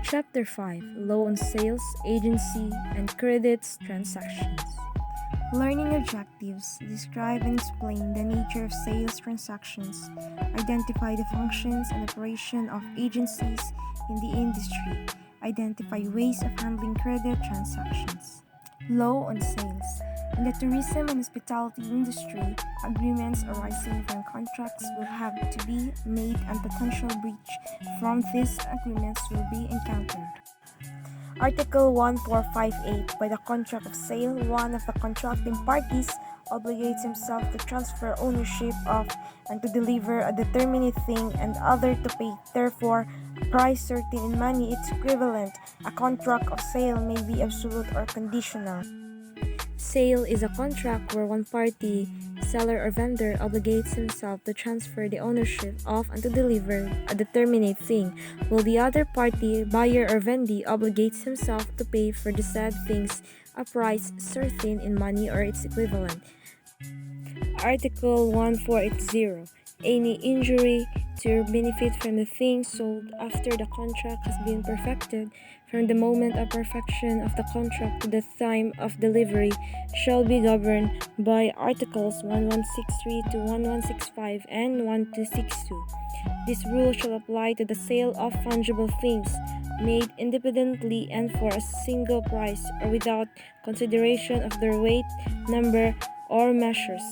Chapter 5: Law on Sales, Agency, and Credits Transactions. Learning objectives: describe and explain the nature of sales transactions, identify the functions and operation of agencies in the industry, identify ways of handling credit transactions. Law on sales: in the tourism and hospitality industry, agreements arising from contracts will have to be made and potential breach from these agreements will be encountered. Article 1458. By the contract of sale, one of the contracting parties obligates himself to transfer ownership of and to deliver a determinate thing and other to pay, therefore, a price certain in money its equivalent. A contract of sale may be absolute or conditional. Sale is a contract where one party, seller or vendor, obligates himself to transfer the ownership of and to deliver a determinate thing, while the other party, buyer or vendee, obligates himself to pay for the said things a price certain in money or its equivalent. Article 1480. Any injury to benefit from the thing sold after the contract has been perfected, from the moment of perfection of the contract to the time of delivery, shall be governed by Articles 1163 to 1165 and 1262. This rule shall apply to the sale of fungible things made independently and for a single price or without consideration of their weight, number, or measures.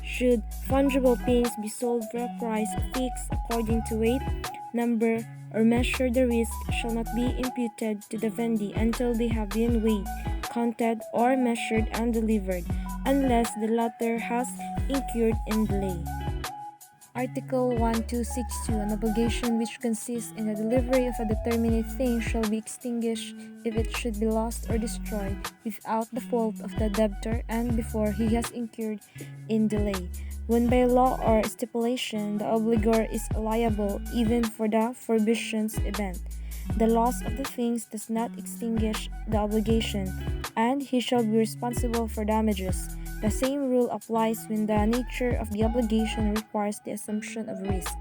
Should fungible things be sold for a price fixed according to weight, number, or measure, the risk shall not be imputed to the vendee until they have been weighed, counted, or measured and delivered, unless the latter has incurred in delay. Article 1262. An obligation which consists in the delivery of a determinate thing shall be extinguished if it should be lost or destroyed without the fault of the debtor and before he has incurred in delay. When by law or stipulation the obligor is liable even for the forbearance event, the loss of the things does not extinguish the obligation, and he shall be responsible for damages. The same rule applies when the nature of the obligation requires the assumption of risk.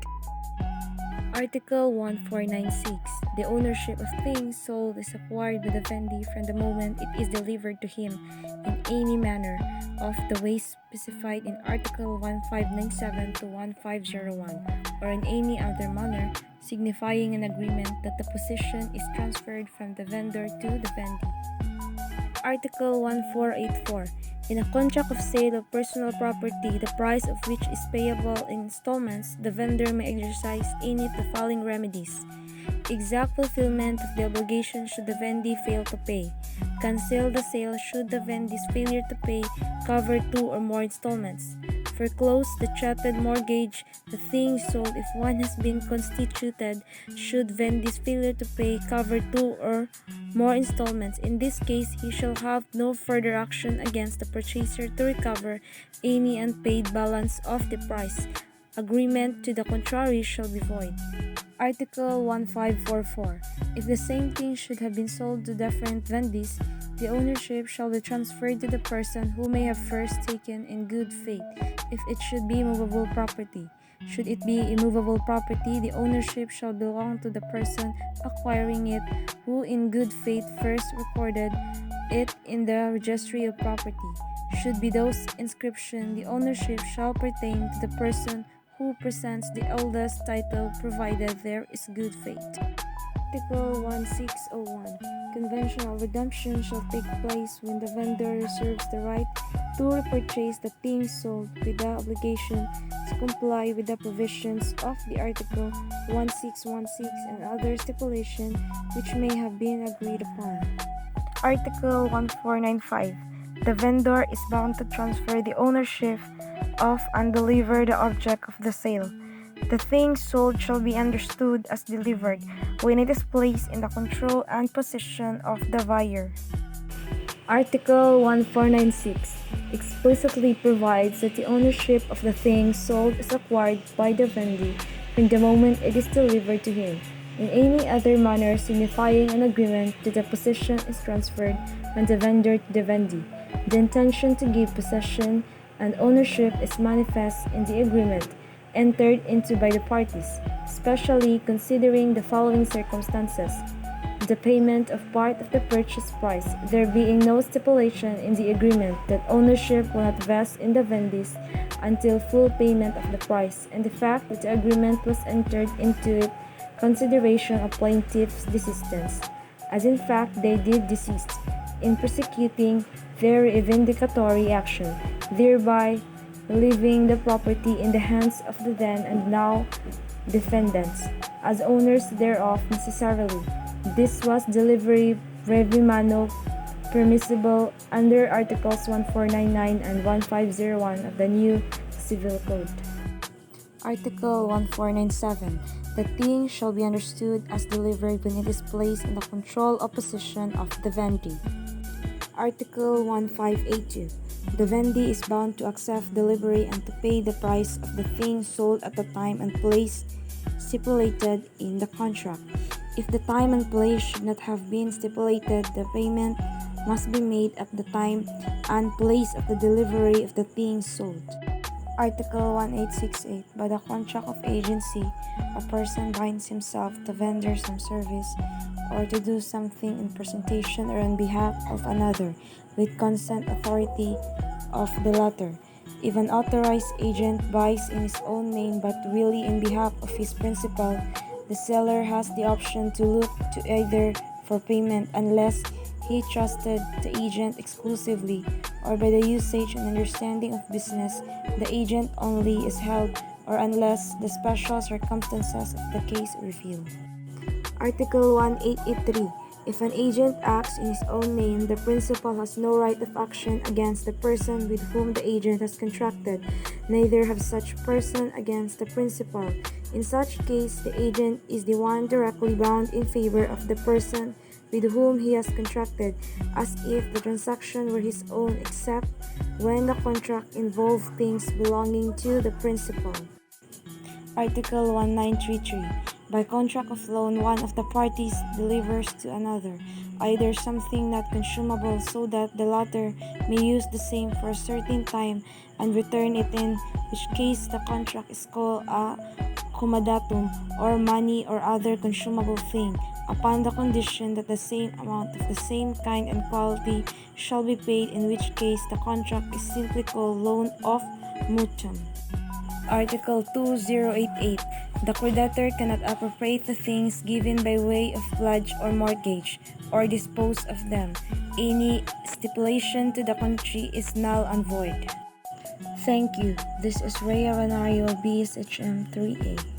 Article 1496. The ownership of things sold is acquired by the vendee from the moment it is delivered to him in any manner of the ways specified in Article 1597 to 1501, or in any other manner signifying an agreement that the possession is transferred from the vendor to the vendee. Article 1484. In a contract of sale of personal property, the price of which is payable in installments, the vendor may exercise any of the following remedies: exact fulfillment of the obligation should the vendee fail to pay; cancel the sale should the vendee's failure to pay cover two or more installments; foreclose the chatted mortgage the thing sold if one has been constituted should vendee's failure to pay cover two or more installments. In this case, he shall have no further action against the purchaser to recover any unpaid balance of the price. Agreement to the contrary shall be void. Article 1544. If the same thing should have been sold to different vendees, the ownership shall be transferred to the person who may have first taken in good faith, if it should be movable property. Should it be immovable property, the ownership shall belong to the person acquiring it, who in good faith first recorded it in the registry of property. Should be those inscription, the ownership shall pertain to the person who presents the eldest title, provided there is good faith. Article 1601. Conventional redemption shall take place when the vendor reserves the right to repurchase the things sold with the obligation to comply with the provisions of the Article 1616 and other stipulation which may have been agreed upon. Article 1495. The vendor is bound to transfer the ownership of and deliver the object of the sale. The thing sold shall be understood as delivered when it is placed in the control and possession of the buyer. Article 1496 explicitly provides that the ownership of the thing sold is acquired by the vendee from the moment it is delivered to him, in any other manner signifying an agreement that the possession is transferred from the vendor to the vendee. The intention to give possession and ownership is manifest in the agreement entered into by the parties, especially considering the following circumstances: the payment of part of the purchase price, there being no stipulation in the agreement that ownership will not vest in the vendees until full payment of the price, and the fact that the agreement was entered into it consideration of plaintiff's desistance, as in fact they did desist, in prosecuting their vindicatory action, thereby leaving the property in the hands of the then and now defendants, as owners thereof necessarily. This was delivery brevi mano permissible under Articles 1499 and 1501 of the new Civil Code. Article 1497. The thing shall be understood as delivered when it is placed in the control or possession of the vendee. Article 1582. The vendee is bound to accept delivery and to pay the price of the thing sold at the time and place stipulated in the contract. If the time and place should not have been stipulated, the payment must be made at the time and place of the delivery of the thing sold. Article 1868. By the contract of agency, a person binds himself to render some service or to do something in presentation or on behalf of another, with consent authority of the latter. If an authorized agent buys in his own name but really in behalf of his principal, the seller has the option to look to either for payment unless he trusted the agent exclusively, or by the usage and understanding of business, the agent only is held, or unless the special circumstances of the case reveal. Article 1883. If an agent acts in his own name, the principal has no right of action against the person with whom the agent has contracted, neither have such person against the principal. In such case, the agent is the one directly bound in favor of the person with whom he has contracted, as if the transaction were his own, except when the contract involved things belonging to the principal. Article 1933. By contract of loan, one of the parties delivers to another either something not consumable, so that the latter may use the same for a certain time and return it, in which case the contract is called a comodatum, or money or other consumable thing, upon the condition that the same amount of the same kind and quality shall be paid, in which case the contract is simply called loan of mutuum. Article 2088. The creditor cannot appropriate the things given by way of pledge or mortgage, or dispose of them. Any stipulation to the contrary is null and void. Thank you. This is Rhea Ranario, BSHM 3A.